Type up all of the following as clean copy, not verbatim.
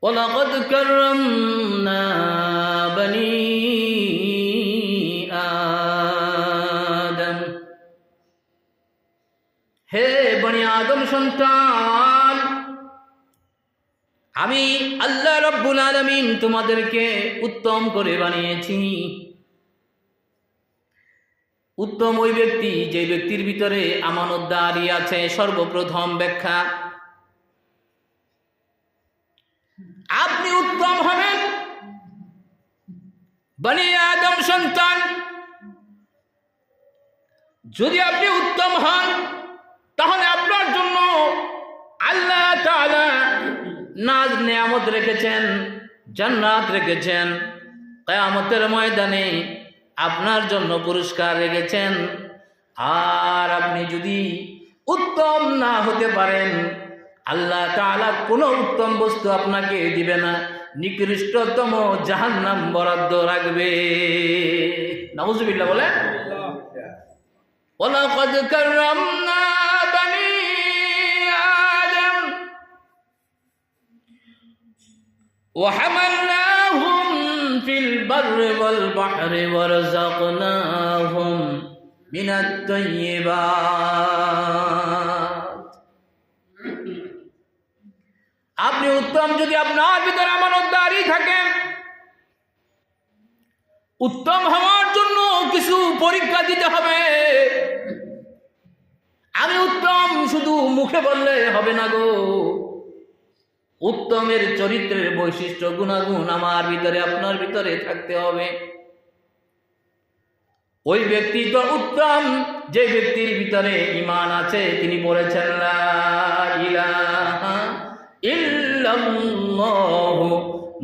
ওয়ালাকাদ কাররামনা বনি আদম। হে বনি আদম সন্তান, আমি আল্লাহ রাব্বুল আলামিন তোমাদেরকে উত্তম করে বানিয়েছি। উত্তম ওই ব্যক্তি যে ব্যক্তির ভিতরে আমানতদারি আছে। সর্বপ্রথম ব্যাখ্যা, আপনি উত্তম হবেন বনি আদম সন্তান যদি আপনি উত্তম হন, তাহলে আপনার জন্য আল্লাহ তাআলা নাজ নেয়ামত রেখেছেন, জান্নাত রেখেছেন। কিয়ামতের ময়দানে আপনার জন্য পুরস্কার রেখেছেন। আর আপনি যদি উত্তম না হতে পারেন, আল্লাহ তাআলা কোনো উত্তম বস্তু আপনাকে দিবে না, নিকৃষ্টতম জাহান্নাম বরাদ্দ রাখবে। নাউযুবিল্লাহ বলে। ওয়ালাকাদ কাররামনা বনি আদম ওয়া হামালনাহুম ফিল বাররি ওয়াল বাহরি ওয়া রাযাকনাহুম মিনাত তাইয়্যিবাত। আপনি উত্তম যদি আপনার ভিতরে আমানতদারি থাকে, উত্তম হওয়ার জন্য কিছু পরীক্ষা দিতে হবে। আমি উত্তম শুধু মুখে বললে হবে না গো। উত্তমের চরিত্রের বৈশিষ্ট্য গুণাগুণ আমার ভিতরে আপনার ভিতরে থাকতে হবে। ওই ব্যক্তি তো উত্তম যে ব্যক্তির ভিতরে ঈমান আছে। তিনি বলেছেন লা ইলাহা ইল্লাল্লাহু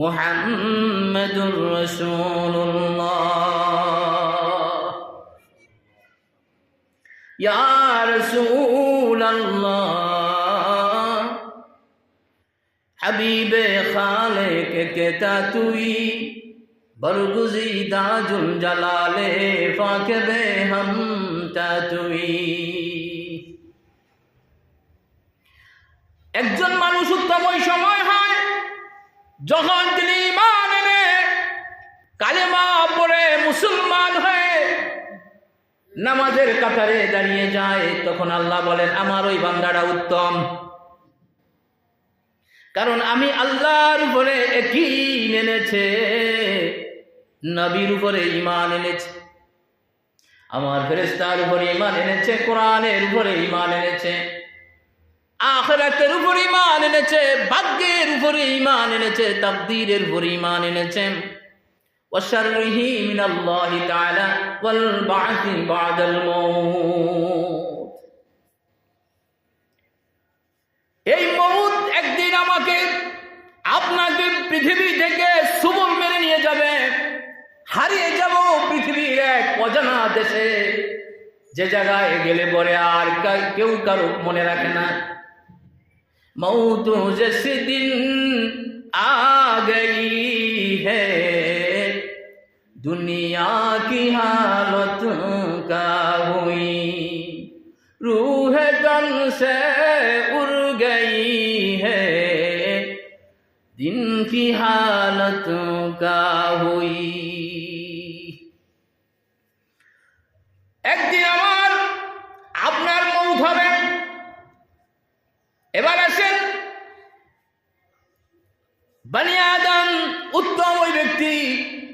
মুহাম্মাদুর রাসূলুল্লাহ। ইয়া রাসূলাল্লাহ, হাবিবে খালেক কে তুই বরগুজিদা জুল জালালে ফাকবে হাম তুই। একজন মানুষ উত্তম ওই সময় হয় যখন তিনি ঈমান এনে কালেমা পড়ে মুসলমান হয়ে নামাজের কাতারে দাঁড়িয়ে যায়। তখন আল্লাহ বলেন আমার ওই বান্দাটা উত্তম, কারণ আমি আল্লাহর উপরে ইয়াকিন এনেছে, নবীর উপরে ঈমান এনেছে, আমার ফেরেশতার উপরে ঈমান এনেছে, কোরআনের উপরে ঈমান এনেছে, আখিরাতের উপরে ঈমান এনেছে, ভাগ্যের উপরে ঈমান এনেছে, তাকদীরের উপরে ঈমান এনেছে। ওয়াশাররিহি মিনাল্লাহি তাআলা ওয়াল বা'থি বা'দাল মাউত। এই মউত একদিন আমাকে আপনাকে পৃথিবী থেকে সুবল মেরে নিয়ে যাবে। হারিয়ে যাব পৃথিবীর এক অজানা দেশে, যে জায়গায় গেলে পরে আর কেউ কারো মনে রাখে না। মৌত জैसे दिन आ गई है, दुनिया की हालत का हुई, रूह तन से उड़ गई है, दिन की हालत का हुई। একদিন আমার আপনার মউত হবে। এবার আসেন, বনি আদম উত্তম ওই ব্যক্তি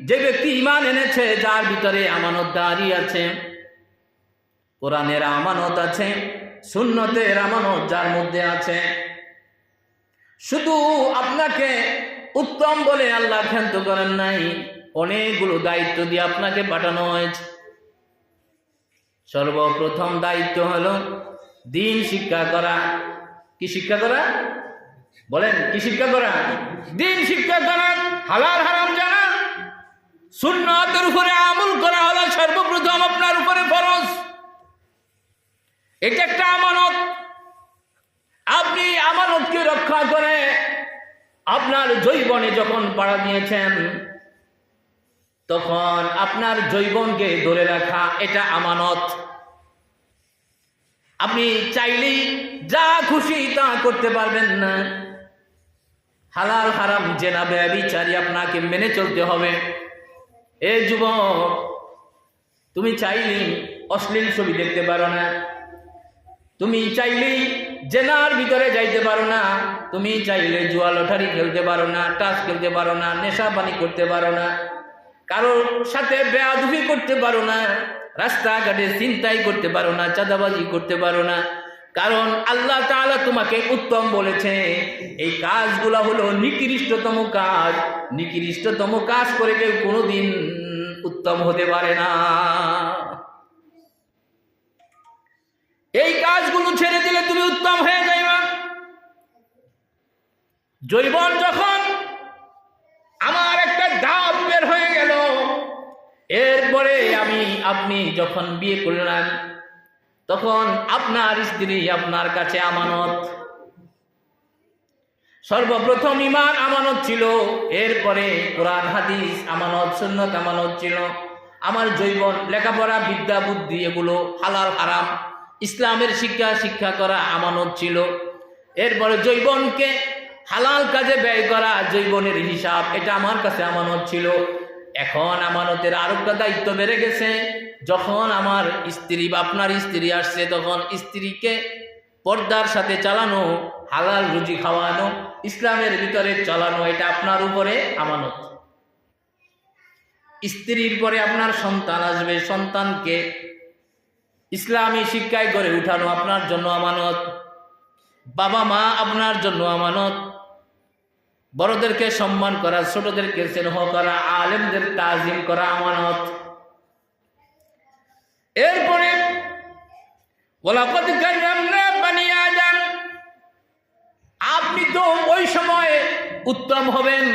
যে ব্যক্তি ঈমান এনেছে, যার ভিতরে আমানতদারি আছে, কোরআনের আমানত আছে, সুন্নতের আমানত যার মধ্যে আছে। শুধু আপনাকে উত্তম বলে আল্লাহ ক্ষান্ত করেন নাই, অনেকগুলো দায়িত্ব দিয়ে আপনাকে পাঠানো হয়েছে। সর্বপ্রথম দায়িত্ব হলো দ্বীন শিক্ষা করা। কি শিক্ষা করা? বলেন, কি শিক্ষা করা? দ্বীন শিক্ষা করা, হালাল হারাম জানা, সুন্নাতের উপরে আমল করা হলো সর্বপ্রথম আপনার উপরে ফরজ। এটা একটা আমানত। আপনি আমানতকে রক্ষা করে আপনার যৌবনে যখন পাড়া দিয়েছেন, তখন আপনার যৌবনকে ধরে রাখা এটা আমানত। আপনি চাইলেই যা খুশি তা করতে পারবেন না। হালাল হারাম জেনা ব্যভিচারী আপনাকে মেনে চলতে হবে। এ যুবক, তুমি চাইলেই অশ্লীল ছবি দেখতে পারো না, তুমি চাইলেই জেনার ভিতরে যাইতে পারো না, তুমি চাইলে জুয়া লটারি খেলতে পারো না, টাস খেলতে পারো না, নেশা পানি করতে পারো না, কারোর সাথে বেয়াদবি করতে পারো না, রাস্তাঘাটে ছিনতাই করতে পারো না, চাঁদাবাজি করতে পারো না। কারণ আল্লাহ তাআলা তোমাকে উত্তম বলেছে। এই কাজগুলা হলো নিকৃষ্টতম কাজ। নিকৃষ্টতম কাজ করে কেউ কোনোদিন উত্তম হতে পারে না। এই কাজগুলো ছেড়ে দিলে তুমি উত্তম হয়ে যাইবা। যৌবন যখন আমার একটা দাম বের হয়ে গেল, এরপরে আপনি যখন বিয়ে করলেন, তখন আপনার স্ত্রী আপনার কাছে আমানত। সর্বপ্রথম ঈমান আমানত ছিল, এরপরে কোরআন হাদিস আমানত, সুন্নাত আমানত ছিল। আমার যৌবন, লেখাপড়া, বিদ্যা বুদ্ধি, এগুলো হালাল হারাম ইসলামের শিক্ষা করা আমানত ছিল। এরপরে যৌবনকে হালাল কাজে ব্যয় করা, যৌবনের হিসাব, এটা আমার কাছে আমানত ছিল। এখন আমানতের আরেকটা দায়িত্ব বেড়ে গেছে। যখন আমার স্ত্রী বা আপনার স্ত্রী আসছে, তখন স্ত্রীকে পর্দার সাথে চালানো, হালাল রুজি খাওয়ানো, ইসলামের ভিতরে চালানো, এটা আপনার উপরে আমানত। স্ত্রীর পরে আপনার সন্তান আসবে, সন্তানকে ইসলামী শিক্ষায় গড়ে উঠানো আপনার জন্য আমানত। বাবা মা আপনার জন্য আমানত। বড়দেরকে সম্মান করা, ছোটদেরকে স্নেহ করা, আলেমদের তাজিম করা আমানত। এরপরে ওয়ালাকাদ কাররামনা বানি আদম, আপনি তো ওই সময় উত্তম হবেন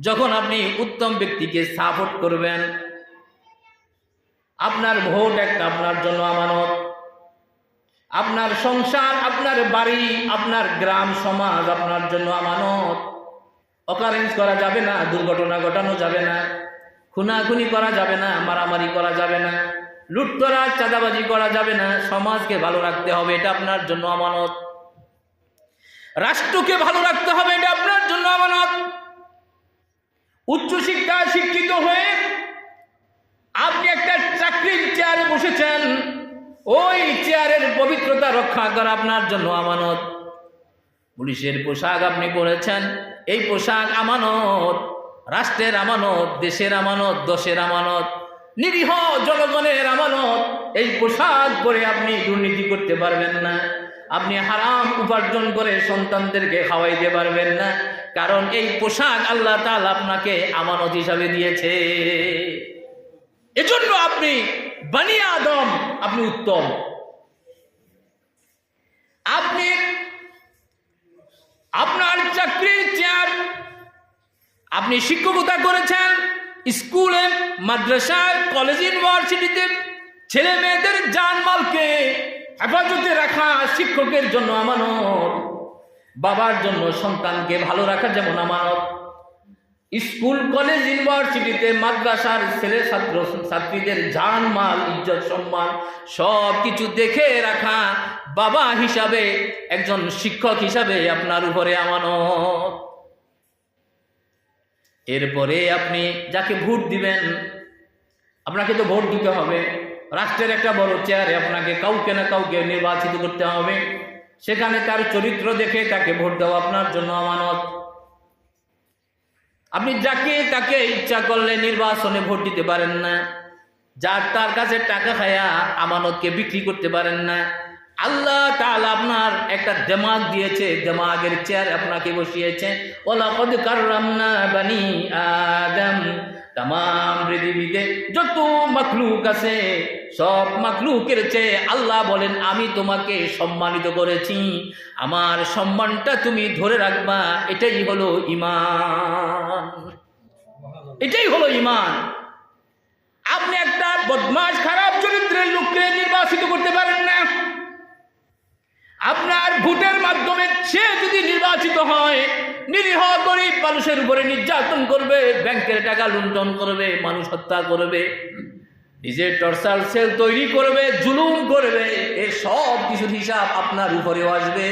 যখন আপনি উত্তম ব্যক্তিকে সাপোর্ট করবেন। আপনার ভোট একটা আপনার জন্য আমানত। আপনার সংসার, আপনার বাড়ি, আপনার গ্রাম সমাজ আপনার জন্য আমানত। অকারেন্স করা যাবে না, দুর্ঘটনা ঘটানো যাবে না, খুনাখুনি করা যাবে না, মারামারি করা যাবে না, লুটতরা চাঁদাবাজি করা যাবে না। সমাজকে ভালো রাখতে হবে, এটা আপনার জন্য আমানত। রাষ্ট্রকে ভালো রাখতে হবে, এটা আপনার জন্য আমানত। উচ্চশিক্ষা শিক্ষিত হয়ে আপনি একটা চাকরির চেয়ারে বসেছেন, ওই চেয়ারের পবিত্রতা রক্ষা করা আপনার জন্য আমানত। পুলিশের পোশাক আপনি পরেছেন, এই পোশাক আমানত, রাষ্ট্রের আমানত, দেশের আমানত, দশের আমানত, নিরীহ জনগণের আমানত। এই পোশাক পরে আপনি দুর্নীতি করতে পারবেন না, আপনি হারাম উপার্জন করে সন্তানদেরকে খাওয়াইতে পারবেন না, কারণ এই পোশাক আল্লাহ তাআলা আপনাকে আমানত হিসাবে দিয়েছে। এজন্য আপনি বানি আদম, আপনি উত্তম। আপনি আপনার চাকরির চেয়ার, আপনি শিক্ষকতা করেছেন, স্কুলে, মাদ্রাসায়, কলেজ, ইউনিভার্সিটিতে ছেলে মেয়েদের জানমালকে হেফাজতে রাখা শিক্ষকের জন্য আমানত। বাবার জন্য সন্তানকে ভালো রাখা যেমন আমানত। স্কুল, কলেজ, ইউনিভার্সিটিতে, মাদ্রাসার ছেলে ছাত্র ছাত্রীদের জানমাল, ইজ্জত, সম্মান সব কিছু দেখে রাখা বাবা হিসাবে, একজন শিক্ষক হিসাবে আপনার উপরে আমানত। এরপরে আপনি যাকে ভোট দিবেন, আপনাকে তো ভোট দিতে হবে। রাষ্ট্রের একটা বড় চেয়ারে আপনাকে কাউকে না কাউকে নির্বাচিত করতে হবে। সেখানে তার চরিত্র দেখে তাকে ভোট দেওয়া আপনার জন্য আমানত। আপনি যাকে তাকে ইচ্ছা করলে নির্বাচনে ভোট দিতে পারেন না, যার তার কাছে টাকা খায়া আমানতকে বিক্রি করতে পারেন না। আল্লাহ তাআলা আপনার একটা দিমাগ দিয়েছে, দিমাগের চেয়ার আপনাকে বসিয়েছে। ওয়ালাকাদ কাররামনা বানি আদম, তামাম পৃথিবীতে যত মাখলুক আছে, সব মাখলুকের চেয়ে আল্লাহ বলেন আমি তোমাকে সম্মানিত করেছি। আমার সম্মানটা তুমি ধরে রাখবা, এটাই হলো ঈমান। এটাই হলো ঈমান। আপনি একটা বদমাশ, খারাপ চরিত্রের লোককে নির্বাচিত করতে পারেন না। আপনার ভোটের মাধ্যমে সে যদি নির্বাচিত হয়, নিরীহ গরিব মানুষের উপরে নির্যাতন করবে, ব্যাংকের টাকা লুণ্ঠন করবে, মানুষ হত্যা করবে, নিজের টর্চার সেল তৈরি করবে, জুলুম করবে, এই সব কিছুর হিসাব আপনার উপরেও আসবে।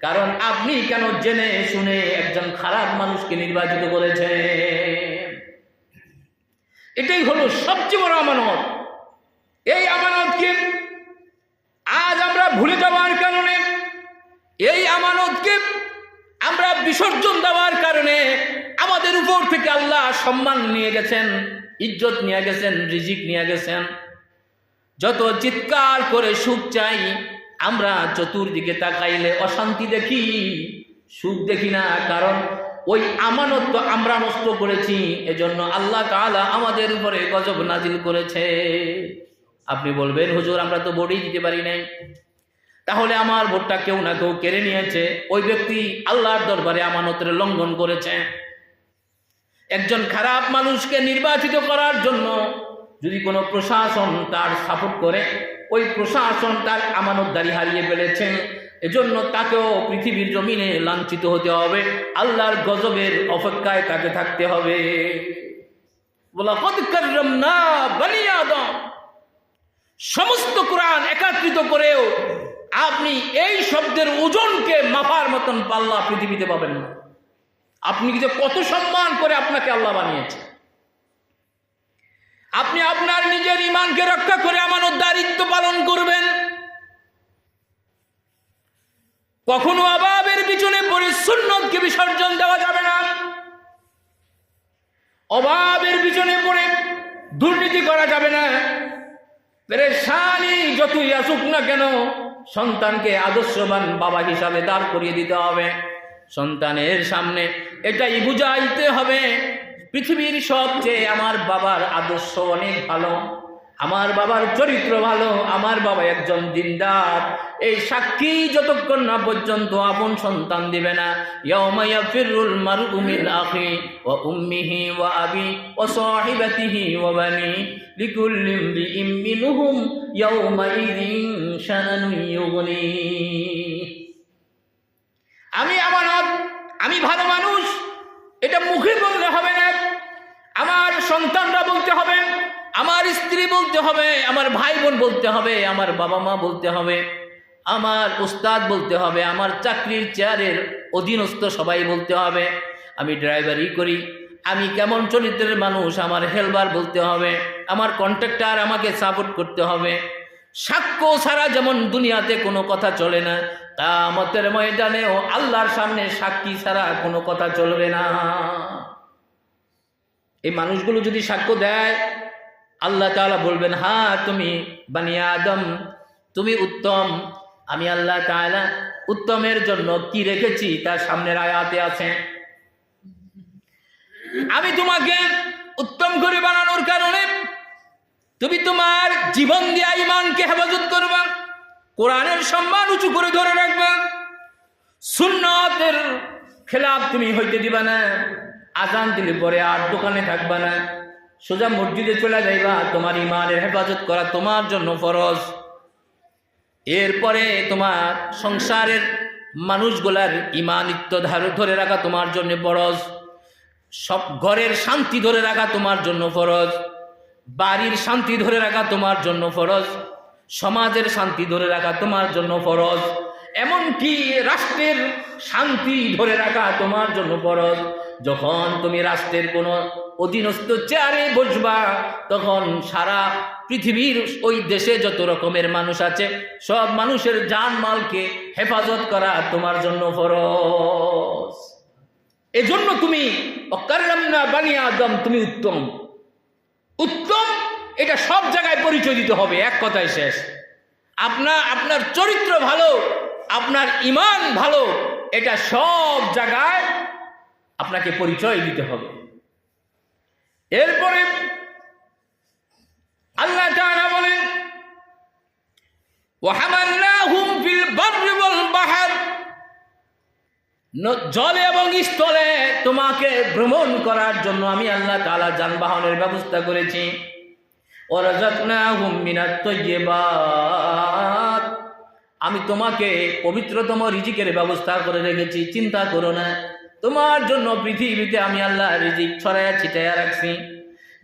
কারণ আপনি কেন জেনে শুনে একজন খারাপ মানুষকে নির্বাচিত করেছেন? এটাই হলো সবচেয়ে বড় আমানত। এই আমানতকে আজ আমরা ভুলে যাওয়ার কারণে, এই আমানতকে আমরা বিসর্জন দেওয়ার কারণে আমাদের উপর থেকে আল্লাহ সম্মান নিয়ে গেছেন, ইজ্জত নিয়ে গেছেন, রিজিক নিয়ে গেছেন। যত চিৎকার করে সুখ চাই, আমরা চতুর্দিকে তাকাইলে অশান্তি দেখি, সুখ দেখি না। কারণ ওই আমানত তো আমরা নষ্ট করেছি, এজন্য আল্লাহ তাআলা আমাদের উপরে গজব নাজিল করেছে। আপনি বলবেন, হুজুর আমরা তো ভোটই দিতে পারি নাই। তাহলে আমার ভোটটা কেউ না কেউ কেড়ে নিয়েছে। ওই ব্যক্তি আল্লাহর দরবারে আমানতের লঙ্ঘন করেছে। একজন খারাপ মানুষকে নির্বাচিত করার জন্য যদি কোনো প্রশাসন তার সাপোর্ট করে, ওই প্রশাসন তার আমানতদারি হারিয়ে ফেলেছে, এজন্য তাকেও পৃথিবীর জমিনে লাঞ্ছিত হতে হবে, আল্লাহর গজবের অপেক্ষায় তাকে থাকতে হবে। ওয়ালাকাদ কাররামনা বনি আদম। সমস্ত কোরআন একত্রিত করেও আপনি এই শব্দের ওজনকে মাপার মতন পাল্লা পৃথিবীতে পাবেন না। আপনি যে কত সম্মান করে আপনাকে আল্লাহ বানিয়েছে। আপনি আপনার নিজের ঈমানকে রক্ষা করে আমানতদারিত্ব পালন করবেন। কখনো অভাবের পিছনে পড়ে সুন্নতকে বিসর্জন দেওয়া যাবে না। অভাবের পিছনে পড়ে দুর্নীতি করা যাবে না। পেরেশানি যতই আসুক না কেন, সন্তানকে আদর্শবান বাবা হিসাবে দাঁড় করিয়ে দিতে হবে। সন্তানের সামনে এটাই বুঝাইতে হবে, পৃথিবীর সবচেয়ে আমার বাবার আদর্শ অনেক ভালো, আমার বাবার চরিত্র ভালো, আমার বাবা একজন দিনদার। এই সাক্ষী যতক্ষণ না পর্যন্ত আপন সন্তান দিবে না, ইয়াউমা ইয়াফিরুল মারউ মিন আখি ওয়া উম্মিহি ওয়া আবি ওয়া সাহিবাতিহি ওয়া বানি লিকুল্লি ইমরিইম মিনহুম ইয়াউমা ইযিন শানানুন ইউগনি। আমি আমানত, আমি ভালো মানুষ, এটা মুখে বললে হবে না। আমার সন্তানরা বলতে হবে, আমার স্ত্রী বলতে হবে, আমার ভাই বোন বলতে হবে, আমার বাবা মা বলতে হবে, আমার উস্তাদ বলতে হবে, আমার চাকরির চেয়ারের অধীনস্থ সবাই বলতে হবে। আমি ড্রাইভারি করি, আমি কেমন চরিত্রের মানুষ, আমার হেল্পার বলতে হবে, আমার কন্ট্রাক্টর আমাকে সাপোর্ট করতে হবে। সাক্ষ্য ছাড়া যেমন দুনিয়াতে কোনো কথা চলে না, কিয়ামতের ময়দানেও আল্লাহর সামনে সাক্ষী ছাড়া কোনো কথা চলবে না। এই মানুষগুলো যদি সাক্ষ্য দেয়, আল্লাহ তাআলা বলবেন, হ্যাঁ তুমি বানি আদম, তুমি উত্তম। আমি আল্লাহ তাআলা উত্তমের জন্য কি রেখেছি তার সামনের আয়াতে আছে। আমি তোমাকে উত্তম করে বানানোর কারণে তুমি তোমার জীবন দিয়ে ঈমানকে হেফাজত করবা, কোরআনের সম্মান উঁচু করে ধরে রাখবা, সুন্নতের খেলাফ তুমি হইতে দিবা না, আজান দিলে পরে আর দোকানে থাকবা না, সোজা মসজিদে চলে যাইবা। তোমার ঈমানের হেফাজত করা তোমার জন্য ফরজ। এরপরে তোমার সংসারের মানুষগুলার ঈমানিত্ব ধরে রাখা তোমার জন্য ফরজ। সব ঘরের শান্তি ধরে রাখা তোমার জন্য ফরজ, বাড়ির শান্তি ধরে রাখা তোমার জন্য ফরজ, সমাজের শান্তি ধরে রাখা তোমার জন্য ফরজ, এমনকি রাষ্ট্রের শান্তি ধরে রাখা তোমার জন্য ফরজ। যখন তুমি রাষ্ট্রের কোনো অধীনস্থ চেয়ারে বসবা, তখন সারা পৃথিবীর ওই দেশে যত রকমের মানুষ আছে, সব মানুষের জানমালকে হেফাজত করা তোমার জন্য ফরজ। এজন্য তুমি কাররামনা বানি আদম, তুমি উত্তম। উত্তম এটা সব জায়গায় পরিচয় দিতে হবে, এক কথায় শেষ। আপনার চরিত্র ভালো, আপনার ঈমান ভালো, এটা সব জায়গায় আপনাকে পরিচয় দিতে হবে। এরপরে আল্লাহ তাআলা বলেন, ওয়া হামালনাহুম ফিল বাররি ওয়াল বাহর, জলে এবং স্থলে তোমাকে ভ্রমণ করার জন্য আমি আল্লাহ তাআলা যানবাহনের ব্যবস্থা করেছি। ওয়া রাযাকনাহুম মিনাত তাইয়্যিবাত, আমি তোমাকে পবিত্রতম রিজিকের ব্যবস্থা করে রেখেছি। চিন্তা করো না, তোমার জন্য পৃথিবীতে আমি আল্লাহ রিজিক ছড়ায়া ছিটাইয়া রাখছি।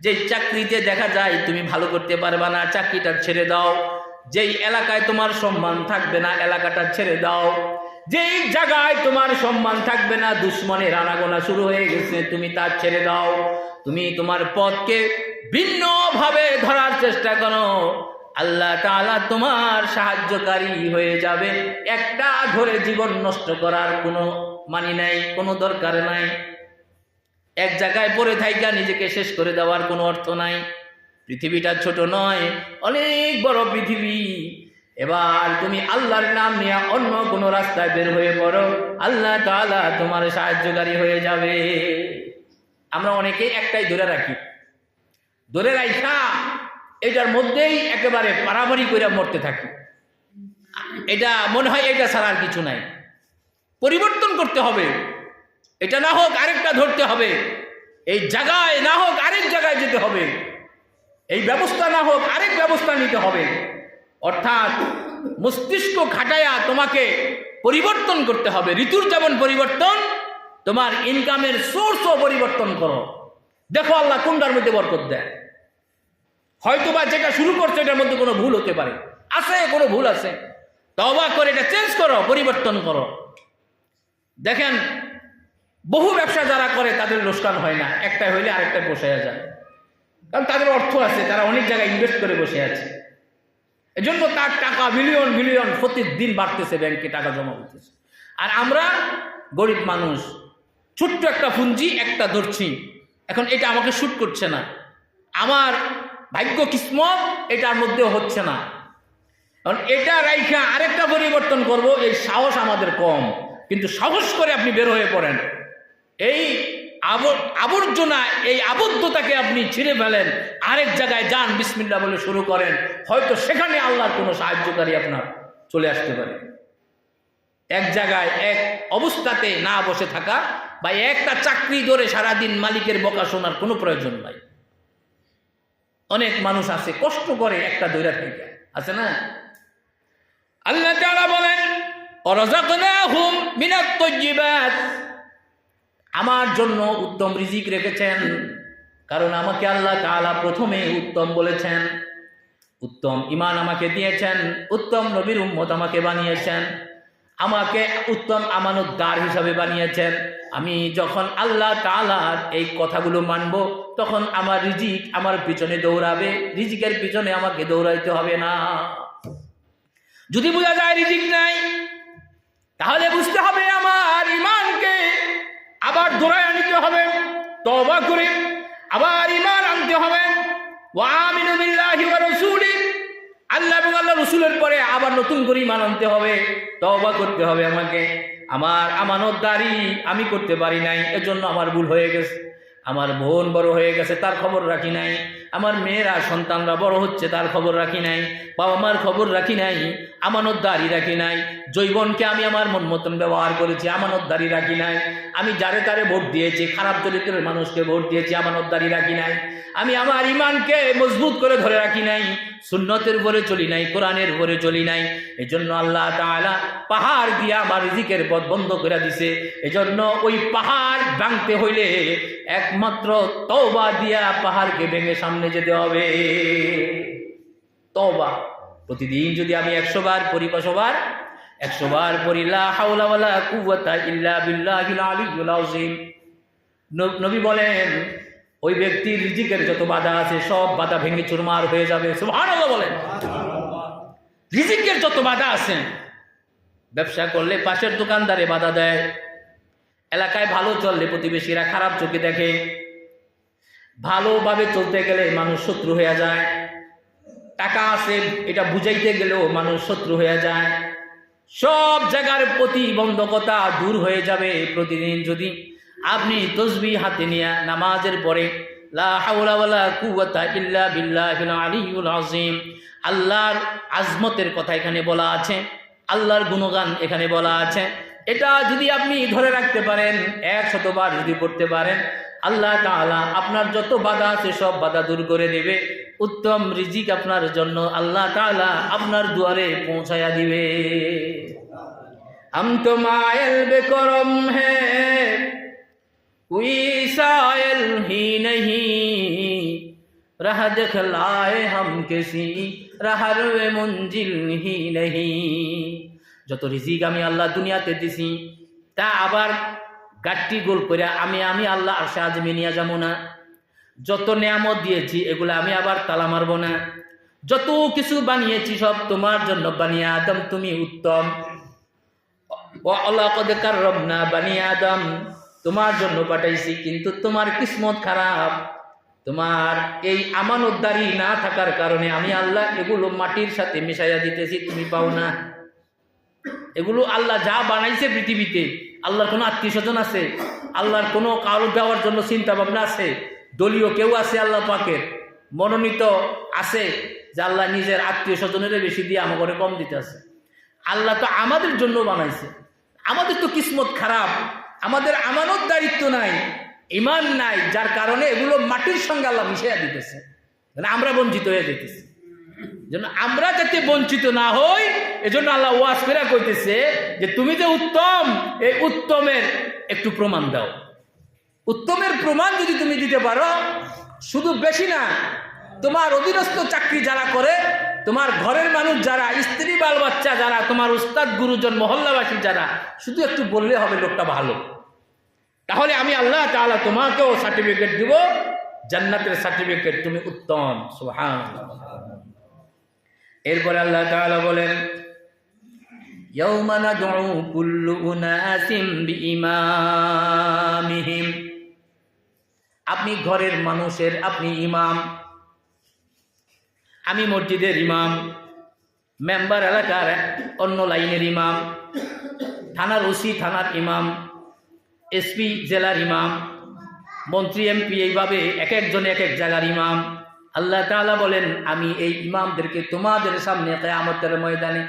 যেই চাকরিতে দেখা যায় তুমি ভালো করতে পারবা না, চাকরিটা ছেড়ে দাও। যেই এলাকায় তোমার সম্মান থাকবে না, এলাকাটা ছেড়ে দাও। যেই জায়গায় তোমার সম্মান থাকবে না, দুশ্মনের আনাগোনা শুরু হয়ে গেছে, তুমি তা ছেড়ে দাও। তুমি তোমার পথকে ভিন্নভাবে ধরার চেষ্টা করো, আল্লাহ তাআলা তোমার সাহায্যকারী হয়ে যাবে। একটা ধরে জীবন নষ্ট করার কোনো মানি নাই, কোনো দরকার নাই। এক জায়গায় পড়ে থাইকা নিজেকে শেষ করে দেওয়ার কোনো অর্থ নাই। পৃথিবীটা ছোট নয়, অনেক বড় পৃথিবী। এবার তুমি আল্লাহর নাম নিয়ে অন্য কোনো রাস্তায় বের হয়ে পড়ো, আল্লাহ তাআলা তোমার সাহায্যকারী হয়ে যাবে। আমরা অনেকে একটাই ধরে রাখি, ধরে রাখা এটার মধ্যেই একেবারে পারাবারি করে মরতে থাকি। এটা মনে হয় এটা ছাড়া আর কিছু নাই। পরিবর্তন করতে হবে, এটা না হোক আরেকটা ধরতে হবে, এই জায়গায় না হোক আরেক জায়গায় যেতে হবে, এই ব্যবস্থা না হোক আরেক ব্যবস্থা নিতে হবে। অর্থাৎ মস্তিষ্ক খাটায়া তোমাকে পরিবর্তন করতে হবে। ঋতুর যেমন পরিবর্তন, তোমার ইনকামের সোর্সও পরিবর্তন করো। দেখো আল্লাহ কোনটার মধ্যে বরকত দেয়। হয়তোবা যেটা শুরু করছে এটার মধ্যে কোনো ভুল হতে পারে, আছে কোনো ভুল আছে, তওবা করে এটা চেঞ্জ করো, পরিবর্তন করো। দেখেন বহু ব্যবসা যারা করে তাদের লোকসান হয় না, একটা হইলে আরেকটা বসে যায়, কারণ তাদের অর্থ আছে, তারা অনেক জায়গায় ইনভেস্ট করে বসে আছে। এজন্য তার টাকা বিলিয়ন বিলিয়ন প্রতিদিন বাড়তেছে, ব্যাংকে টাকা জমা হতেছে। আর আমরা গরিব মানুষ, ছোট্ট একটা পুঁজি একটা ধরছি, এখন এটা আমাকে শুট করছে না, আমার ভাগ্য কিসমত এটার মধ্যেও হচ্ছে না, কারণ এটা রাইখা আরেকটা পরিবর্তন করব এই সাহস আমাদের কম। কিন্তু সাহস করে আপনি বের হয়ে পড়েন, এই আবর্জনা, এই আবদ্ধতাকে আপনি ছিঁড়ে ফেলেন, আরেক জায়গায় যান, বিসমিল্লাহ বলে শুরু করেন, হয়তো সেখানে আল্লাহর কোনো সাহায্যকারী আপনার চলে আসতে পারে। এক জায়গায় এক অবস্থাতে না বসে থাকা বা একটা চাকরি ধরে সারাদিন মালিকের বকা শোনার কোনো প্রয়োজন নাই। অনেক মানুষ আছে কষ্ট করে একটা দৈরা থেকে, আছে না? আল্লাহ তাআলা বলেন ওয়ারাযাকনাহুম মিনাত তাইয়্যিবাত, আমার জন্য উত্তম রিজিক রেখেছেন, কারণ আমাকে আল্লাহ তাআলা প্রথমে উত্তম বলেছেন, উত্তম ঈমান আমাকে দিয়েছেন, উত্তম নবীর উম্মত আমাকে বানিয়েছেন, আমাকে উত্তম আমানতদার হিসাবে বানিয়েছেন। আমি যখন আল্লাহ তাআলার এই কথাগুলো মানব, তখন আমার রিজিক আমার পিছনে দৌড়াবে, রিজিকের পিছনে আমাকে দৌড়াইতে হবে না। যদি বোঝা যায় রিজিক নাই, তাহলে বুঝতে হবে আমার ঈমানকে আবার দৌড়ায় আনতে হবে, তওবা করে আবার ঈমান আনতে হবে। ওয়া আমিনু বিল্লাহি ওয়া রাসূলি, আল্লাহ এবং আল্লাহ রসুলের পরে আবার নতুন করে ঈমান আনতে হবে, তওবা করতে হবে আমাকে। আমার আমানতদারি আমি করতে পারি নাই, এজন্য আমার ভুল হয়ে গেছে। আমার বোন বড় হয়ে গেছে, তার খবর রাখি নাই। আমার মেয়েরা সন্তানরা বড় হচ্ছে, তার খবর রাখি নাই। বাবা মার খবর রাখি নাই, আমানতদারি রাখি নাই। জৈবনকে আমি আমার মন মতন ব্যবহার করেছি, আমানতদারি রাখি নাই। আমি যারে তারে ভোট দিয়েছি, খারাপ চরিত্রের মানুষকে ভোট দিয়েছি, আমানতদারি রাখি নাই। আমি আমার ঈমানকে মজবুত করে ধরে রাখি নাই, সুন্নতের উপরে চলি নাই, কোরআনের উপরে চলি নাই। এজন্য আল্লাহ তাআলা পাহাড় দিয়া আমার রিজিকের পথ বন্ধ করে দিছে। এজন্য ওই পাহাড় ভাঙতে হইলে একমাত্র তওবা দিয়া পাহাড়কে ভেঙে সামনে যেতে হবে। তওবা প্রতিদিন যদি আমি 100 বার পড়ি, 100 বার 100 বার পড়ি, লা হাওলা ওয়ালা কুওয়াতা ইল্লা বিল্লাহিল আলিয়্যিল আযীম। নবী বলেন ওই ব্যক্তির রিজিকের যত বাধা আছে সব বাধা ভেঙে চুরমার হয়ে যাবে। সুবহানাল্লাহ বলেন। রিজিকের যত বাধা আছে, ব্যবসা করলে পাশের দোকানদারে বাধা দেয়, এলাকায় ভালো চললে প্রতিবেশীরা খারাপ চোখে দেখে, ভালোভাবে চলতে গেলে মানুষ শত্রু হয়ে যায়, টাকা আছে এটা বুঝাইতে গেলেও মানুষ শত্রু হয়ে যায়। সব জায়গার প্রতিবন্ধকতা দূর হয়ে যাবে প্রতিদিন যদি আপনি তসবিহ হাতে নিয়ে নামাজের পরে লা হাওলা ওয়ালা কুওয়াতা ইল্লা বিল্লাহিল আলিয়্যিল আযীম, আল্লাহর আজমতের কথা এখানে বলা আছে, আল্লাহর গুণগান এখানে বলা আছে। এটা যদি আপনি ধরে রাখতে পারেন, 100 বার যদি পড়তে পারেন, আল্লাহ তাআলা আপনার যত বাধা আছে সব বাধা দূর করে দেবে। উত্তম রিজিক আপনার জন্য আল্লাহ তাআলা আপনার দুয়ারে পৌঁছায়া দিবে। हम तो मायल बेकरम है, कोई सायल ही नहीं, राह दिखलाए हम किसी राहर वे मंजिल ही नहीं। যত রিজিক আমি আল্লাহ দুনিয়াতে দিছি তা আবার গাট্টি গোল করে আমি আল্লাহ আরশে আযমে নিয়ে যাবো না। যত নেয়ামত দিয়েছি এগুলো আমি আবার তালা মারবো না। যত কিছু বানিয়েছি সব তোমার জন্য বানিয়ে আদম তুমি উত্তম। ওয়ালাকাদ কাররামনা বানি আদম, তোমার জন্য পাঠাইছি, কিন্তু তোমার কিসমত খারাপ। তোমার এই আমানতদারি না থাকার কারণে আমি আল্লাহ এগুলো মাটির সাথে মিশাইয়া দিতেছি, তুমি পাও না। এগুলো আল্লাহ যা বানাইছে পৃথিবীতে, আল্লাহর কোনো আত্মীয় স্বজন আছে? আল্লাহর কোনো কারো দেওয়ার জন্য চিন্তা ভাবনা আছে? দলীয় কেউ আছে আল্লাহ পাকের মনোনীত আছে যে আল্লাহ নিজের আত্মীয় স্বজনের বেশি দিয়ে আমাকে কম দিতে আছে? আল্লাহ তো আমাদের জন্য বানাইছে। আমাদের তো কিসমত খারাপ, আমাদের আমানত দায়িত্ব নাই, ইমান নাই, যার কারণে এগুলো মাটির সঙ্গে আল্লাহ মিশিয়ে দিতেছে, আমরা বঞ্চিত হয়ে যেতেছি। যেন আমরা যাতে বঞ্চিত না হই এজন্য আল্লাহ ওয়াজ করে কইতেছে যে তুমি যে উত্তম, এই উত্তমের একটু প্রমাণ দাও। উত্তমের প্রমাণ যদি তুমি দিতে পারো, শুধু বেশি না, তোমার অধীনস্থ চাকরি যারা করে, তোমার ঘরের মানুষ যারা, স্ত্রী বাল বাচ্চা যারা, তোমার উস্তাদ গুরুজন মহল্লাবাসী যারা, শুধু একটু বললে হবে লোকটা ভালো, তাহলে আমি আল্লাহ তাআলা তোমাকেও সার্টিফিকেট দিব, জান্নাতের সার্টিফিকেট, তুমি উত্তম। সুবহানাল্লাহ। এরপরে আল্লাহ তাআলা বলেন ইয়াউমা নাদউ কুল্লু উনাসিম বিইমামিহিম। আপনি ঘরের মানুষের আপনি ইমাম, আমি মসজিদের ইমাম, মেম্বার এলাকার অন্য লাইনের ইমাম, থানার ওসি থানার ইমাম, এসপি জেলার ইমাম, মন্ত্রী এমপি, এইভাবে এক একজন এক এক জায়গার ইমাম। আল্লাহ তাআলা বলেন আমি এই ইমামদেরকে তোমাদের সামনে কিয়ামতের ময়দানে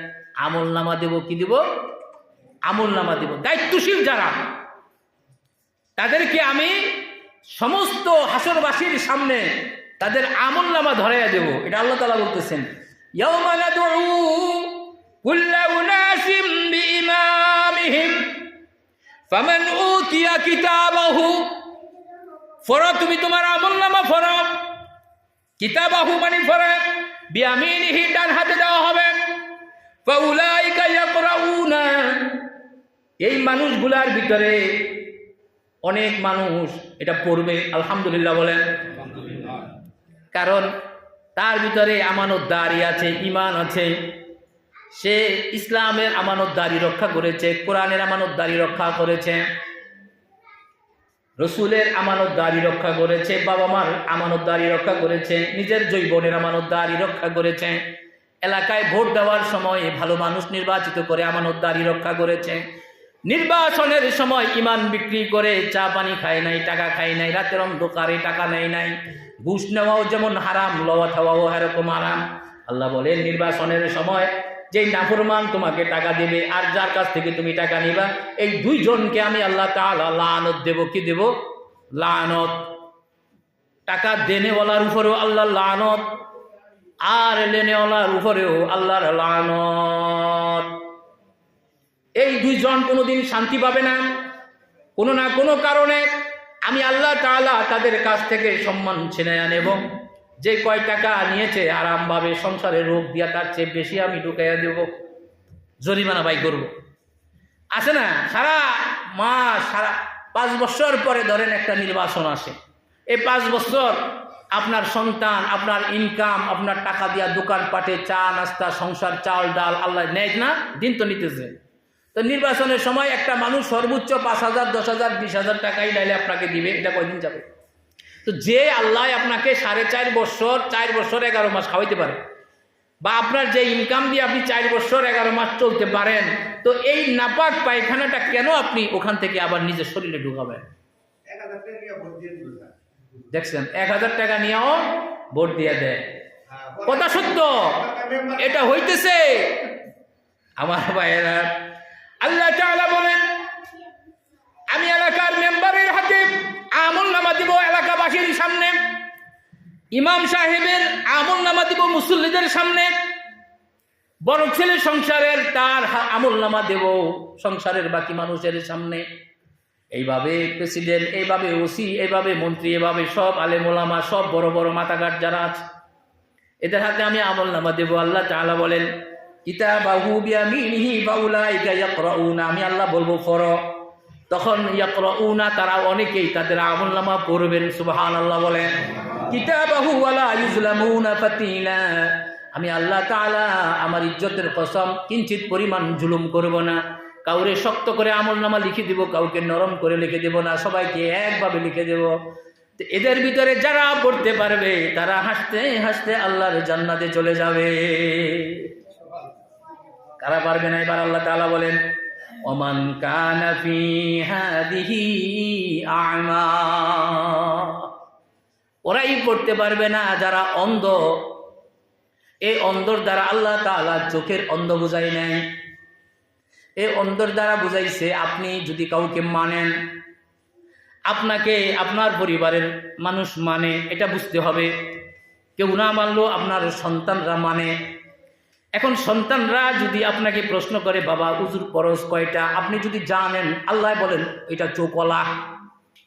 আমলনামা দেব। কি দেব? আমলনামা দেব। দায়িত্বশীল যারা, তাদেরকে আমি সমস্ত হাসরবাসীর সামনে তাদের আমলনামা ধরাইয়া দেব। এটা আল্লাহ তাআলা বলতেছেন ইয়াউমা নাদউ কুল্লা উনাসিম বিইমামিহিম ফামান উতিয়া কিতাবাহু। ফরা, তুমি তোমার আমলনামা ফরা, কিতাবাহু মানে ফরা, বিয়ামিনিহি ডান হাতে দেওয়া হবে। ফাউলাইকা ইয়াকরাউনা, এই মানুষগুলার ভিতরে অনেক মানুষ এটা পড়বে। আলহামদুলিল্লাহ বলেন। কারণ তার ভিতরে আমানতদারি আছে, ঈমান আছে, সে ইসলামের আমানতদারি রক্ষা করেছে, কোরআনের আমানতদারি রক্ষা করেছে, রসুলের আমানতদারি রক্ষা করেছে, বাবা মার আমানতদারি রক্ষা করেছে, নিজের যৌবনের আমানতদারি রক্ষা করেছে, এলাকায় ভোট দেওয়ার সময় ভালো মানুষ নির্বাচিত করে আমানতদারি রক্ষা করেছে, নির্বাচনের সময় ইমান বিক্রি করে চা পানি খায় নাই, টাকা খায় নাই, রাতের অন্ধকারে টাকা নেয় নাই, ঘুষ নেওয়াও যেমন হারাম, লওয়া খাওয়াও এরকম হারাম। আল্লাহ বলেন নির্বাচনের সময় যে নাফরমান তোমাকে টাকা দেবে আর যার কাছ থেকে তুমি টাকা নিবা, এই দুইজনকে আমি আল্লাহ তাআলা লানত দেব। কি দেব? লানত। টাকা দেনেওয়ালার উপরেও আল্লাহ লানত, আর লেনেওয়ালার উপরেও আল্লাহর লানত। এই দুইজন কোনোদিন শান্তি পাবে না। কোনো না কোনো কারণে আমি আল্লাহ তাআলা তাদের কাছ থেকে সম্মান ছিনিয়ে নেব। যে কয় টাকা নিয়েছে আরামভাবে সংসারে রোগ দিয়া তার চেয়ে বেশি আমি ঢুকাইয়া দেব, জরিমানা বাই করব। আছে না, সারা মাস, সারা 5 বছর পরে ধরেন একটা নির্বাচন আসে, এই 5 বছর আপনার সন্তান, আপনার ইনকাম, আপনার টাকা দিয়া দোকানপাটে চা নাস্তা, সংসার, চাল ডাল আল্লাহ নেয় না, দিন তো নিতেছে। তো নির্বাচনের সময় একটা মানুষ সর্বোচ্চ 5,000, 10,000, 20,000 টাকাই নাইলে আপনাকে দিবে, এটা কয়দিন যাবে? তো যে আল্লাহ আপনাকে 4.5 বছর, 4 বছর 11 মাস খাওয়াইতে পারে, বা আপনার যে ইনকাম দিয়ে আপনি 4 বছর 11 মাস চলতে পারেন, তো এই নাপাক পায়খানাটা কেন আপনি ওখান থেকে আবার নিজের শরীরে ঢুকাবেন? দেখছেন, 1000 টাকা নিয়েও ভোট দিয়ে দেয়। কথা সত্য, এটা হইতেছে আমার ভাইয়েরা। আল্লাহ তাআলা বলেন আমি এলাকার মেম্বারের হাতে আমলনামা দিব, এলাকাবাসীর সামনে ইমাম সাহেবের আমলনামা দিব, মুসল্লিদের সামনে, বড় ছেলে সংসারের তার আমলনামা দেব সংসারের বাকি মানুষের সামনে। এইভাবে প্রেসিডেন্ট, এইভাবে ওসি, এইভাবে মন্ত্রী, এভাবে সব আলেম ওলামা, সব বড় বড় মাথাঘাট যারা আছে, এদের হাতে আমি আমলনামা দেব। আল্লাহ তাআলা বলেন কিতাবাহু বিয়ামিনিহি ফাউলাইকা ইয়াকরাউনা, আমি আল্লাহ বলবো পড়ো, তখন ইয়াকরাউনা তারা অনেকেই তাদের আমলনামা পড়বেন। সুবহানাল্লাহ বলেন। কিতাবাহু ওয়ালা ইউজলামুনা ফাতিলা, আমি আল্লাহ তাআলা আমার ইজ্জতের কসম কিঞ্চিত পরিমাণ জুলুম করব না, কাউরে শক্ত করে আমলনামা লিখে দেব, কাউকে নরম করে লিখে দেব না, সবাইকে একভাবে লিখে দেব। এদের ভিতরে যারা পড়তে পারবে তারা হাসতে হাসতে আল্লাহর জান্নাতে চলে যাবে। কারা পারবে না? এবার আল্লাহ তাআলা বলেন ওমান কানা ফি হাদিহি আ'মা, ওরাই পড়তে পারবে না যারা অন্ধ। এই অন্ধর দ্বারা আল্লাহ তাআলা চোখের অন্ধ বুঝাই নাই, এই অন্ধর দ্বারা বুঝাইছে আপনি যদি কাউকে মানেন, আপনাকে আপনার পরিবারের মানুষ মানে, এটা বুঝতে হবে। কেউ না মানলেও আপনার সন্তানরা মানে। এখন সন্তানরা যদি আপনাকে প্রশ্ন করে বাবা উজুর ফরজ কয়টা, আপনি যদি জানেন, আল্লাহ বলেন এটা চোখওয়ালা,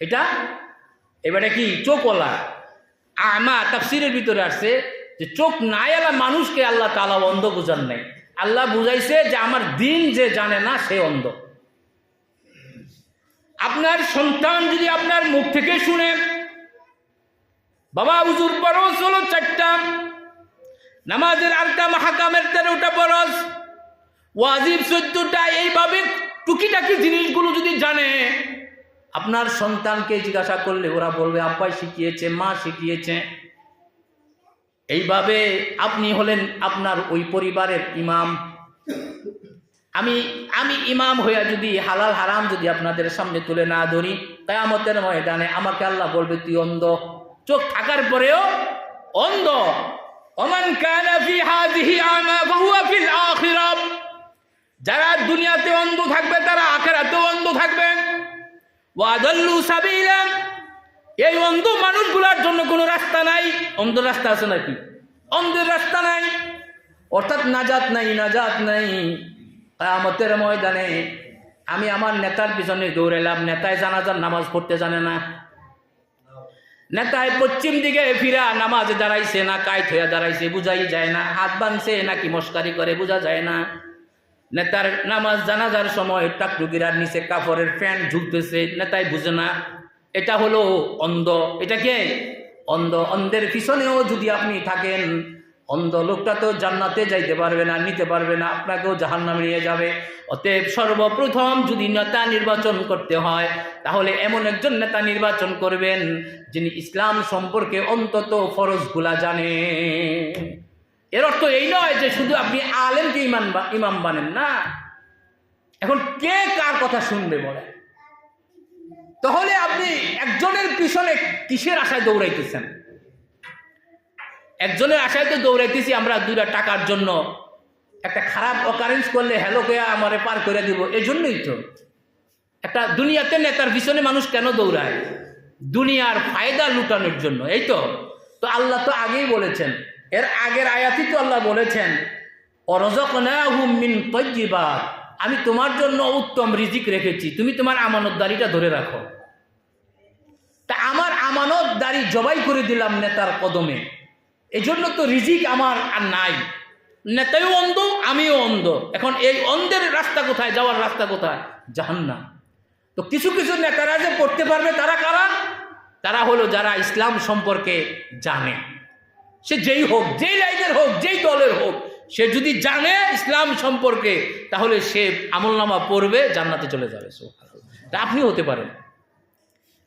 এটা এবারে কি চোখওয়ালা। আমা তাফসীরের ভিতরে আসছে যে চোখ নাই আলা মানুষকে আল্লাহ তাআলা অন্ধ বুঝান নাই, আল্লাহ বুঝাইছে যে আমার দিন যে জানে না সে অন্ধ। আপনার সন্তান যদি আপনার মুখ থেকে শুনে বাবা উজুর ফরজ হলো 4টা, নামাজের 8টা, মাহকামের 13টা ফরজ, ওয়াজিব 14টা, এইভাবে টুকিটাকি জিনিসগুলো যদি জানে, আপনার সন্তানকে জিজ্ঞাসা করলে ওরা বলবে আব্বাই শিখিয়েছে, মা শিখিয়েছে। এইভাবে আপনি হলেন আপনার ওই পরিবারের ইমাম। আমি ইমাম হইয়া যদি হালাল হারাম যদি আপনাদের সামনে তুলে না ধরি, কিয়ামতের ময়দানে আমাকে আল্লাহ বলবে তুই অন্ধ, চোখ থাকার পরেও অন্ধ। ওমান কানা ফি হাযিহি আমা ফাহুয়া ফিল আখিরাহ, যারা দুনিয়াতে অন্ধ থাকবে তারা আখিরাতেও অন্ধ থাকবে। ওয়া আদাল্লু সাবিলা, এই অন্ধ মানুষগুলোর জন্য কোনো রাস্তা নাই। অন্ধ রাস্তা আছে নাকি? অন্ধের রাস্তা নাই, অর্থাৎ নাজাত নাই, নাজাত নাই। কিয়ামতের ময়দানে আমি আমার নেতার পিছনে দৌড়াইলাম, নেতায় জানাজার নামাজ পড়তে জানে না, নেতায় পশ্চিম দিকে ফিরা নামাজে দাঁড়াইছে না কায়ত হইয়া দাঁড়াইছে বুঝাই যায় না, হাত বাঁধছে নাকি মস্কারি করে বোঝা যায় না। নেতার নামাজ জানাজার সময় টাকটুকিরার নিচে কাপড়ের প্যান্ট ঝুলতেছে, নেতায় বুঝে না, এটা হলো অন্ধ। এটা কে? অন্ধ। অন্ধের পিছনেও যদি আপনি থাকেন, অন্ধ লোকটা তো জান্নাতে যাইতে পারবে না, নিতে পারবে না, আপনাকেও জাহান্নামে নিয়ে যাবে। অতএব সর্বপ্রথম যদি নেতা নির্বাচন করতে হয় তাহলে এমন একজন নেতা নির্বাচন করবেন যিনি ইসলাম সম্পর্কে অন্তত ফরজগুলা জানে। এর অর্থ এই নয় যে শুধু আপনি আলেমকে ইমাম বানেন না। এখন কে কার কথা শুনবে বলে? তাহলে আপনি একজনের পিছনে কিসের আশায় দৌড়াইতেছেন? একজনের আশায় তো দৌড়াইতেছি আমরা 2টা টাকার জন্য, একটা খারাপ অকারেন্স করলে হ্যালো কে আমারে পার করে দিব, এই জন্যই তো। একটা দুনিয়াতে নেতার পিছনে মানুষ কেন দৌড়ায়? দুনিয়ার ফায়দা লুটানোর জন্য, এই তো। তো আল্লাহ তো আগেই বলেছেন, এর আগের আয়াতই তো আল্লাহ বলেছেন ওয়ারাযাকনাহুম মিন তাইয়্যিবাত, আমি তোমার জন্য উত্তম রিজিক রেখেছি, তুমি তোমার আমানতদারিটা ধরে রাখো। তা আমার আমানতদারি জবাই করে দিলাম নেতার কদমে, এজন্য তো রিজিক আমার আর নাই। নেতাও অন্ধ, আমিও অন্ধ। এখন এই অন্ধের রাস্তা কোথায়? যাওয়ার রাস্তা কোথায়? জাহান্নাম। তো কিছু কিছু নেতারা যে পড়তে পারবে তারা কারা? তারা হলো যারা ইসলাম সম্পর্কে জানে। সে যেই হোক, যেই লাইনের হোক, যেই দলের হোক, সে যদি জানে ইসলাম সম্পর্কে তাহলে সে আমলনামা পড়বে, জান্নাতে চলে যাবে। তা আপনিও হতে পারেন,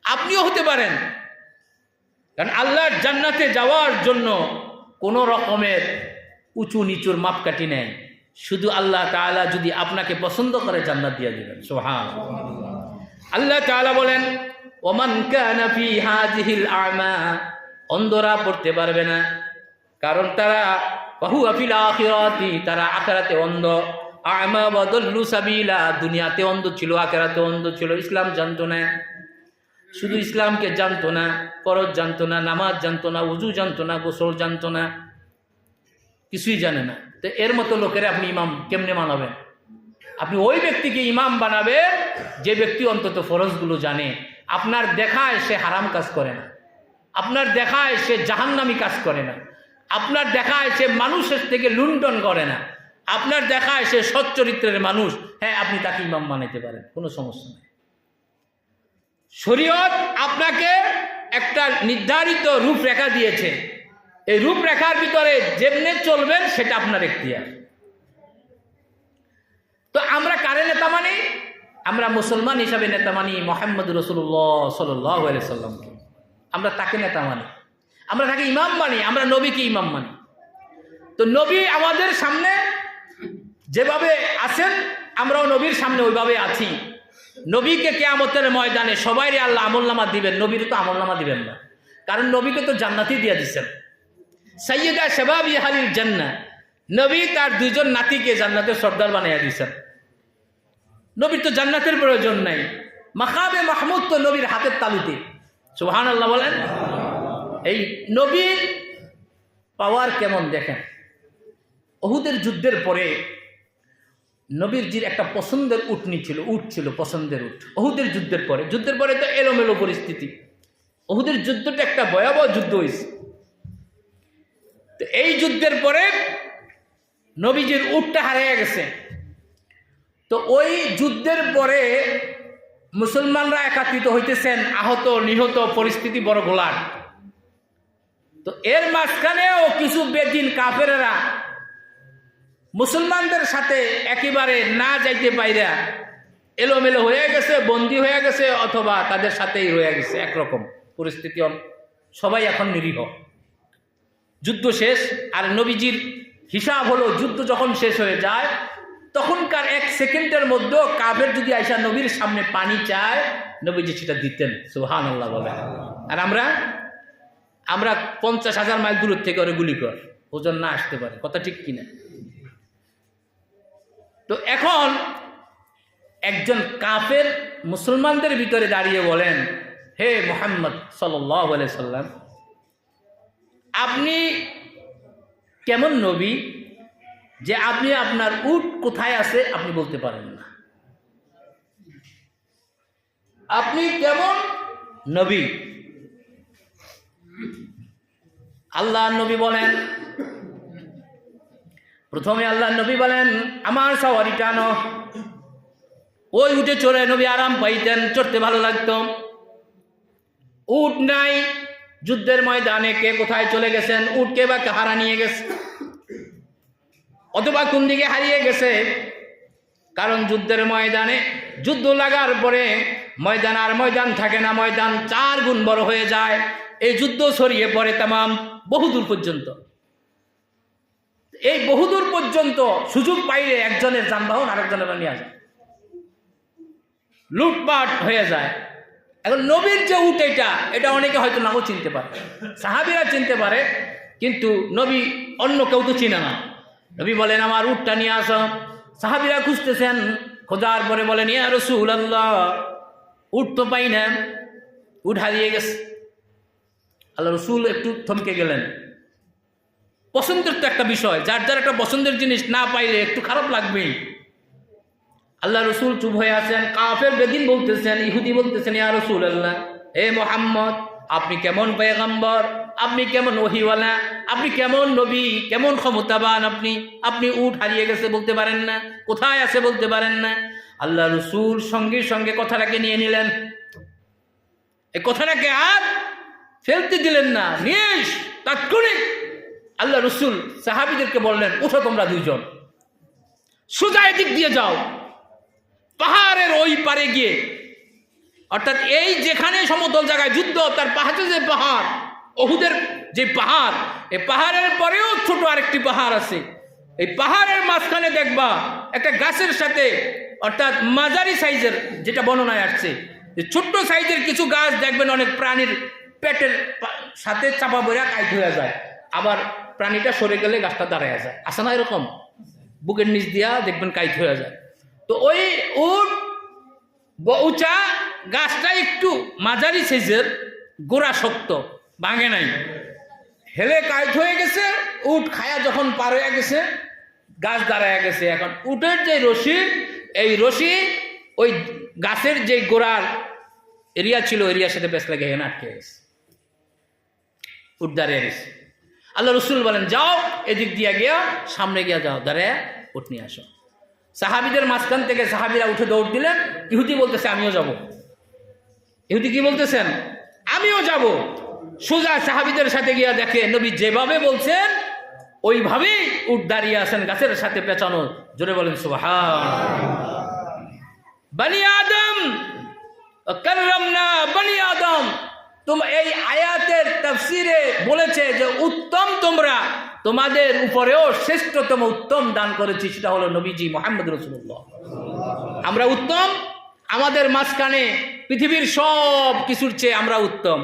আপনিও হতে পারেন। কারণ আল্লাহর জান্নাতে যাওয়ার জন্য কোনো রকমের উঁচু নিচুর মাপকাঠি নেই। শুধু আল্লাহ তাআলা যদি আপনাকে পছন্দ করে জান্নাত দিয়ে দিবেন। সুবহানাল্লাহ। আল্লাহ তাআলা বলেন ওমান কানা ফি হাযিহিল আ'মা, অন্ধরা পড়তে পারবে না, কারণ তারা ফাহুয়া ফিল আখিরাতি, তারা আখিরাতে অন্ধ। আ'মা ওয়া দাল্লু সাবিলা, দুনিয়াতে অন্ধ ছিল, আখিরাতে অন্ধ ছিল। ইসলাম জানতো না, শুধু ইসলামকে জানতো না, ফরজ জানতো না, নামাজ জানতো না, উজু জানতো না, গোসল জানতো না, কিছুই জানে না। তো এর মতো লোকের আপনি ইমাম কেমনে মানাবেন? আপনি ওই ব্যক্তিকে ইমাম বানাবেন যে ব্যক্তি অন্তত ফরজগুলো জানে। আপনার দেখায় সে হারাম কাজ করে না, আপনার দেখায় সে জাহান্নামী কাজ করে না, আপনার দেখায় সে মানুষের থেকে লুণ্ঠন করে না, আপনার দেখায় সে সৎ চরিত্রের মানুষ, হ্যাঁ আপনি তাকে ইমাম বানাইতে পারেন, কোনো সমস্যা নেই। শরীয়ত আপনাকে একটা নির্ধারিত রূপরেখা দিয়েছে, এই রূপরেখার ভিতরে যেমনে চলবেন সেটা আপনার এখতিয়ার। তো আমরা কারে নেতা মানি? আমরা মুসলমান হিসাবে নেতা মানি মুহাম্মদ রাসূলুল্লাহ সাল্লাল্লাহু আলাইহি সাল্লামকে, আমরা তাকে নেতা মানি, আমরা তাকে ইমাম মানি, আমরা নবীকে ইমাম মানি। তো নবী আমাদের সামনে যেভাবে আছেন, আমরাও নবীর সামনে ওইভাবে আছি। নবীকে কিয়ামতের ময়দানে সবাইরে আল্লাহ আমলনামা দিবেন, নবীর তো আমলনামা দিবেন না, কারণ নবীকে তো জান্নাতি দিয়ে দিচ্ছেন। সাইয়্যিদা শাবাবি আহলিল জান্নাহ, নবী তার দুইজন নাতিকে জান্নাতের সর্দার বানাইয়া দিয়েছেন। নবীর তো জান্নাতের প্রয়োজন নাই, মাকামে মাহমুদ তো নবীর হাতের তালুতে। সুবহানাল্লাহ বলেন। এই নবীর পাওয়ার কেমন দেখেন। উহুদের যুদ্ধের পরে নবীর জির একটা পছন্দের উটনি ছিল, উট ছিল পছন্দের উট। উহুদের যুদ্ধের পরে তো এলোমেলো পরিস্থিতি। উহুদের যুদ্ধটা একটা ভয়াবহ যুদ্ধ হয়েছে। তো এই যুদ্ধের পরে নবীজির উটটা হারিয়ে গেছে। তো ওই যুদ্ধের পরে মুসলমানরা একত্রিত হইতেছেন, আহত নিহত পরিস্থিতি বড় ঘোলাট। তো এর মাঝখানেও কিছু বেদিন কাফেরেরা মুসলমানদের সাথে একেবারে না যাইতে পাইরা এলোমেলো হয়ে গেছে, বন্দী হয়ে গেছে, অথবা তাদের সাথেই রয়ে গেছে। একরকম পরিস্থিতি, সবাই এখন নিরীহ। যুদ্ধ শেষ, আর নবীজির হিসাব হলো যুদ্ধ যখন শেষ হয়ে যায় তখনকার 1 সেকেন্ডের মধ্যে কাফের যদি আইসা নবীর সামনে পানি চায়, নবীজি সেটা দিতেন। সুবহানাল্লাহ বলে। আর আমরা 50,000 মাইল দূর থেকে ওরে গুলি কর, ওজন না আসতে পারে, কথা ঠিক কিনা? তো এখন একজন কাফের মুসলমানদের ভিতরে দাঁড়িয়ে বলেন, হে মুহাম্মদ সাল্লাল্লাহু আলাইহি সাল্লাম, আপনি কেমন নবী যে আপনি আপনার উট কোথায় আছে আপনি বলতে পারেন না? আপনি কেমন নবী? আল্লাহ নবী বলেন, প্রথমে আল্লাহ নবী বলেন, আমার সওয়ারিটা আনো। ওই উঠে চড়ে নবী আরাম পাইতেন, চড়তে ভালো লাগতো। উট নাই, যুদ্ধের ময়দানে কে কোথায় চলে গেছেন, উটকে বা কাহারা নিয়ে গেছে, অথবা কোন দিকে হারিয়ে গেছে। কারণ যুদ্ধের ময়দানে যুদ্ধ লাগার পরে ময়দান আর ময়দান থাকে না, ময়দান 4 গুণ বড় হয়ে যায়। এই যুদ্ধ ছড়িয়ে পড়ে তামাম বহুদূর পর্যন্ত। এই বহুদূর পর্যন্ত সুযোগ পাইলে একজনের যানবাহন আরেকজনের নিয়ে আসে, লুটপাট হয়ে যায়। এখন নবীর যে উট এটা অনেকে হয়তো নাও চিনতে পারে, সাহাবীরা চিনতে পারে, কিন্তু নবী অন্য কেউ তো চিনে না। নবী বলেন, আমার উটটা নিয়ে আসো। সাহাবীরা খুঁজতেছেন, খোঁজার পরে বলেন, ইয়া রাসূলুল্লাহ, উট তো পাই না, উট হারিয়ে গেছে। আল্লাহ রসুল একটু থমকে গেলেন। পছন্দের তো একটা বিষয়, যার যার একটা পছন্দের জিনিস না পাইলে একটু খারাপ লাগবেই। আল্লাহ রসুল চুপ হয়ে আছেন। কাফের বেদিন বলতেছেন, ইহুদি বলতেছেন, ইয়া রাসূলুল্লাহ, হে মুহাম্মদ, আপনি কেমন পয়গম্বর, আপনি কেমন ওহীওয়ালা, আপনি কেমন নবী, কেমন ক্ষমতাবান, আপনি উট হারিয়ে গেছে বলতে পারেন না, কোথায় আছে বলতে পারেন না। আল্লাহ রসুল সঙ্গে সঙ্গে কথাটাকে নিয়ে নিলেন। এই কথাটাকে আর ফেলতে দিলেন না, নিয়ে তাৎক্ষণিক আল্লাহ রসুল সাহাবীদেরকে বললেন, উঠো তোমরা 2 জন, সোজা এদিক দিয়ে যাও, পাহাড়ের ওই পারে গিয়ে, অর্থাৎ এই যেখানে সমতল জায়গায় যুদ্ধ, তার পাহাড়ে যে পাহাড়, উহুদের যে পাহাড়, এই পাহাড়ের পরেও ছোট আরেকটি পাহাড় আছে। এই পাহাড়ের মাঝখানে দেখবা একটা গাছের সাথে, অর্থাৎ মাঝারি সাইজের, যেটা বর্ণনায় আসছে, ছোট্ট সাইজের কিছু গাছ দেখবেন অনেক প্রাণীর পেটের সাথে চাপা বইরা কাইট হয়ে যায়, আবার প্রাণীটা সরে গেলে গাছটা দাঁড়ায় যায়, আসে না এরকম? বুকের নিচ দিয়া দেখবেন কাইট হয়ে যায়। তো ওই উট উঁচা গাছটা একটু মাঝারি সাইজের, গোড়া শক্ত, ভাঙে নাই, হেলে কাইট হয়ে গেছে। উট খায়া যখন পার হয়ে গেছে, গাছ দাঁড়ায় গেছে। এখন উটের যে রশি, এই রশি ওই গাছের যে গোড়ার এরিয়া ছিল, এরিয়ার সাথে বেশ লাগে এখানে আটকে গেছে, উট দাঁড়িয়ে গেছে। আল্লাহ রসুল বলেন, যাও এদিক দিয়ে গিয়া সামনে গিয়া যাও, দাঁড়ায় উট নিয়ে আসো। সাহাবীদের মাঝখান থেকে সাহাবীরা উঠে দৌড় দিলেন। ইহুদি বলতেছে আমিও যাব। ইহুদি কি বলতেছেন? আমিও যাব। সোজা সাহাবীদের সাথে গিয়া দেখে নবী যেভাবে বলছেন ওইভাবেই উট দাঁড়িয়ে আছেন গাছের সাথে পেঁচানো। জোরে বলেন সুবহানাল্লাহ। বনি আদম কাররামনা বনি আদম, এই আয়াতের তাফসিরে বলেছে যে উত্তম তোমরা, তোমাদের উপরেও শ্রেষ্ঠতম উত্তম দান করেছি, সেটা হলো নবীজি মুহাম্মদ রাসূলুল্লাহ। আমরা উত্তম, আমাদের মাঝখানে পৃথিবীর সব কিছুর চেয়ে আমরা উত্তম,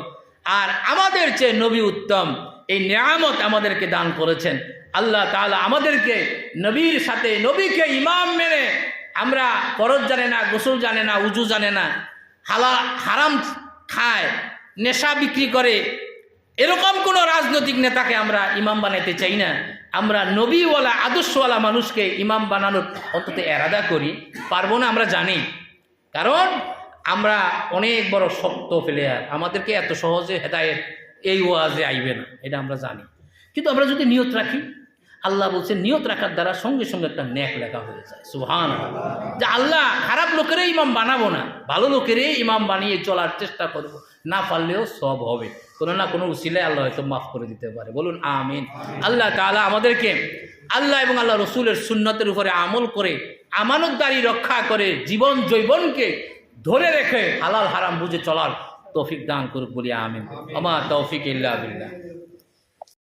আর আমাদের চেয়ে নবী উত্তম। এই নিয়ামত আমাদেরকে দান করেছেন আল্লাহ তাআলা। আমাদেরকে নবীর সাথে, নবীকে ইমাম মেনে, আমরা ফরজ জানে না, গোসল জানে না, উজু জানে না, হারাম খায়, নেশা বিক্রি করে, এরকম কোন রাজনৈতিক নেতাকে আমরা ইমাম বানাইতে চাই না। আমরা নবীওয়ালা আদর্শওয়ালা মানুষকে ইমাম বানানোর অন্তত এরাদা করি। পারবো না আমরা জানি, কারণ আমরা অনেক বড় শক্ত প্লেয়ার, আমাদেরকে এত সহজে হেদায়েত এই ওয়াজে আইবে না, এটা আমরা জানি। কিন্তু আমরা যদি নিয়ত রাখি, আল্লাহ বলছেন নিয়ত রাখার দ্বারা সঙ্গে সঙ্গে একটা নেক লেখা হয়ে যায়। সুবহানাল্লাহ। যে আল্লাহ খারাপ লোকেরই ইমাম বানাবো না, ভালো লোকেরই ইমাম বানিয়ে চলার চেষ্টা করব, না পারলেও সব হবে, কোনো না কোনো উসিলায় আল্লাহ হয়তো মাফ করে দিতে পারে। বলুন আমিন। আল্লাহ তাআলা আমাদেরকে আল্লাহ এবং আল্লাহ রসুলের সুন্নতের উপরে আমল করে, আমানতদারি রক্ষা করে, জীবন জৈবনকে ধরে রেখে হালাল হারাম বুঝে চলার তৌফিক দান করুক, বলি আমিন। আমা তৌফিক ইল্লা বিল্লাহ।